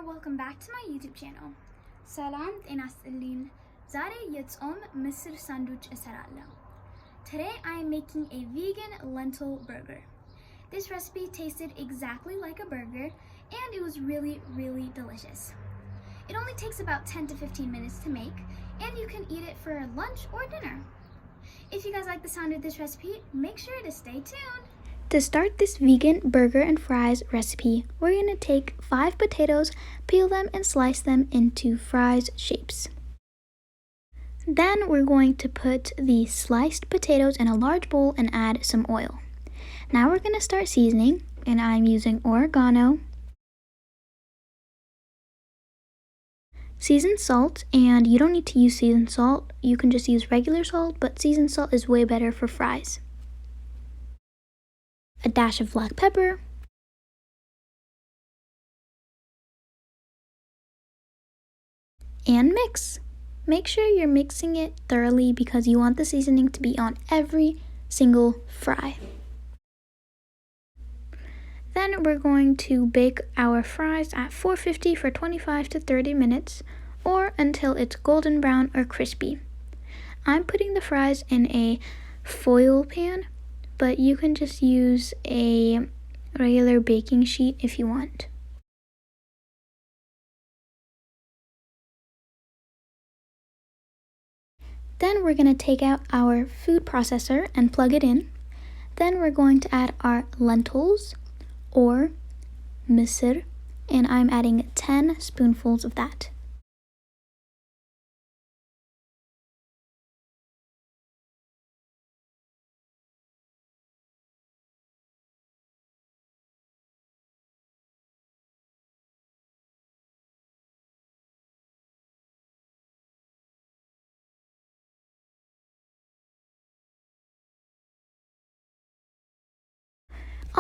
or welcome back to my YouTube channel. ሰላም ጤና ይስጥልኝ። ዛሬ የጾም ምስር ሳንዱች እሰራለሁ። Today I am making a vegan lentil burger. This recipe tasted exactly like a burger and it was really delicious. It only takes about 10 to 15 minutes to make and you can eat it for lunch or dinner. If you guys like the sound of this recipe, make sure to stay tuned. To start this vegan burger and fries recipe, we're going to take 5 potatoes, peel them and slice them into fries shapes. Then we're going to put the sliced potatoes in a large bowl and add some oil. Now we're going to start seasoning, and I'm using oregano, seasoned salt, and you don't need to use seasoned salt. You can just use regular salt, but seasoned salt is way better for fries. A dash of black pepper, and mix. Make sure you're mixing it thoroughly because you want the seasoning to be on every single fry. Then we're going to bake our fries at 450 for 25 to 30 minutes or until it's golden brown or crispy. I'm putting the fries in a foil pan, but you can just use a regular baking sheet if you want. Then we're going to take out our food processor and plug it in. Then we're going to add our lentils or misir, and I'm adding 10 spoonfuls of that.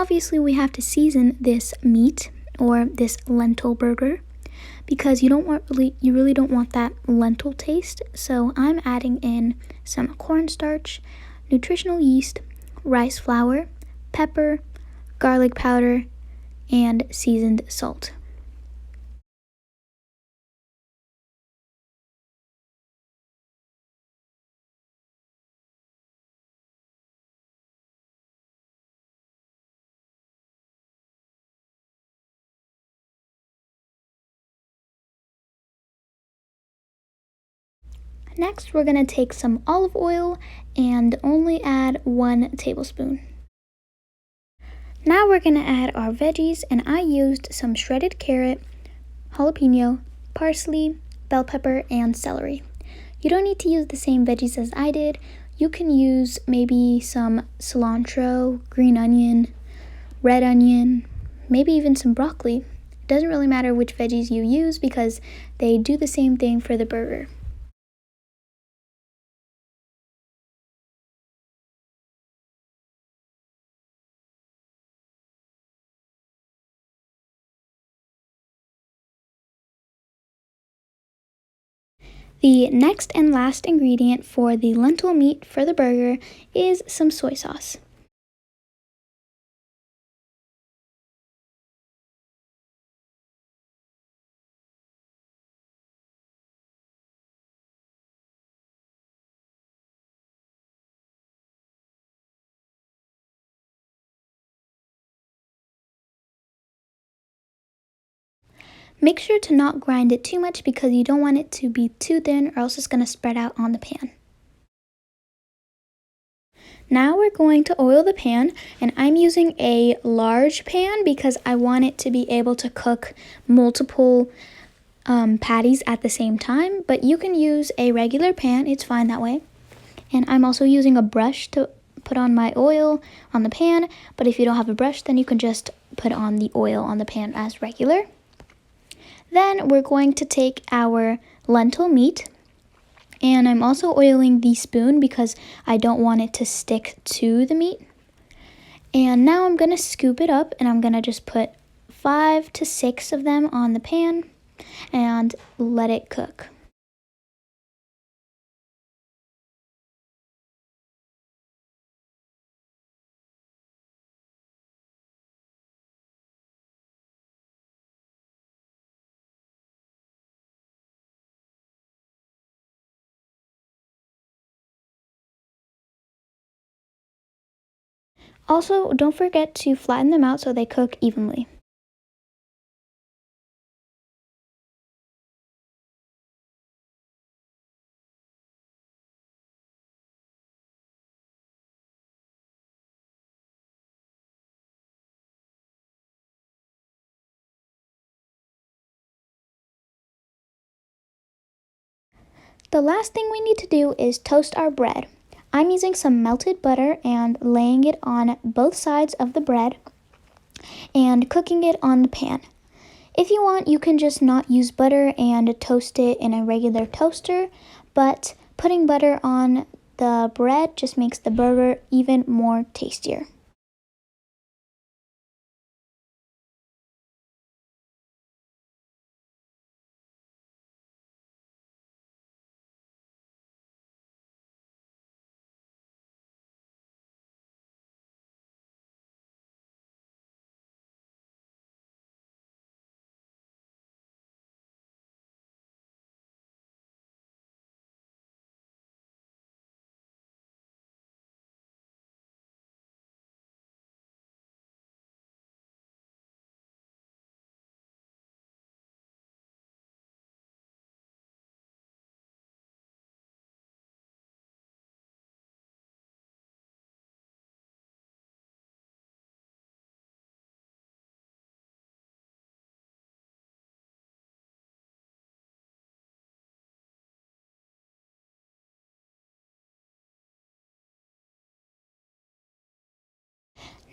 Obviously, we have to season this meat or this lentil burger because you really don't want that lentil taste. So I'm adding in some cornstarch, nutritional yeast, rice flour, pepper, garlic powder, and seasoned salt. Next, we're going to take some olive oil and only add 1 tablespoon. Now we're going to add our veggies, and I used some shredded carrot, jalapeno, parsley, bell pepper, and celery. You don't need to use the same veggies as I did. You can use maybe some cilantro, green onion, red onion, maybe even some broccoli. It doesn't really matter which veggies you use because they do the same thing for the burger. The next and last ingredient for the lentil meat for the burger is some soy sauce. Make sure to not grind it too much because you don't want it to be too thin or else it's going to spread out on the pan. Now we're going to oil the pan, and I'm using a large pan because I want it to be able to cook multiple patties at the same time, but you can use a regular pan, it's fine that way. And I'm also using a brush to put on my oil on the pan, but if you don't have a brush, then you can just put on the oil on the pan as regular. Then we're going to take our lentil meat, and I'm also oiling the spoon because I don't want it to stick to the meat. And now I'm going to scoop it up, and I'm going to just put 5 to 6 of them on the pan and let it cook. Also, don't forget to flatten them out so they cook evenly. The last thing we need to do is toast our bread. I'm using some melted butter and laying it on both sides of the bread and cooking it on the pan. If you want, you can just not use butter and toast it in a regular toaster, but putting butter on the bread just makes the burger even more tastier.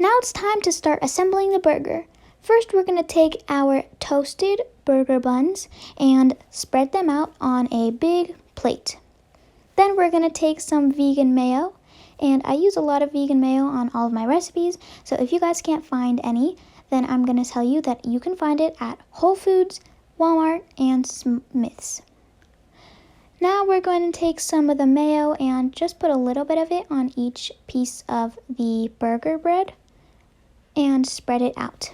Now it's time to start assembling the burger. First, we're going to take our toasted burger buns and spread them out on a big plate. Then we're going to take some vegan mayo, and I use a lot of vegan mayo on all of my recipes, so if you guys can't find any, then I'm going to tell you that you can find it at Whole Foods, Walmart, and Smith's. Now we're going to take some of the mayo and just put a little bit of it on each piece of the burger bread and spread it out.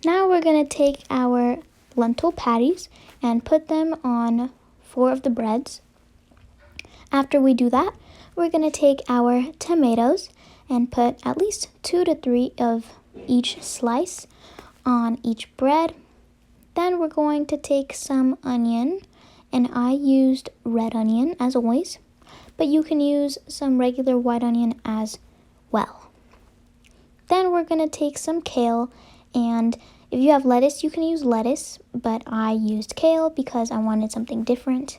Now we're going to take our lentil patties and put them on 4 of the breads. After we do that, we're going to take our tomatoes and put at least 2 to 3 of each slice on each bread. Then we're going to take some onion, and I used red onion as always, but you can use some regular white onion as well. Then we're going to take some kale, and if you have lettuce, you can use lettuce, but I used kale because I wanted something different.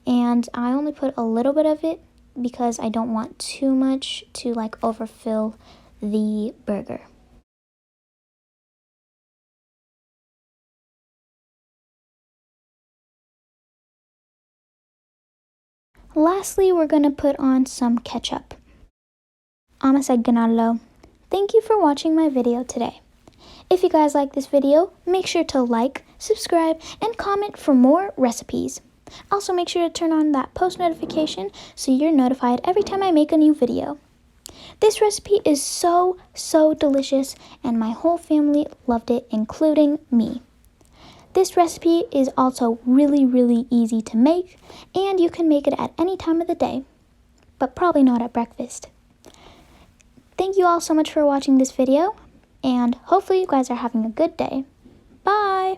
And I only put a little bit of it because I don't want too much to overfill the burger. Lastly, we're going to put on some ketchup. Ganarlo. Thank you for watching my video today. If you guys like this video, make sure to like, subscribe, and comment for more recipes. Also, make sure to turn on that post notification so you're notified every time I make a new video. This recipe is so delicious, and my whole family loved it, including me. This recipe is also really easy to make, and you can make it at any time of the day, but probably not at breakfast. Thank you all so much for watching this video, and hopefully you guys are having a good day. Bye!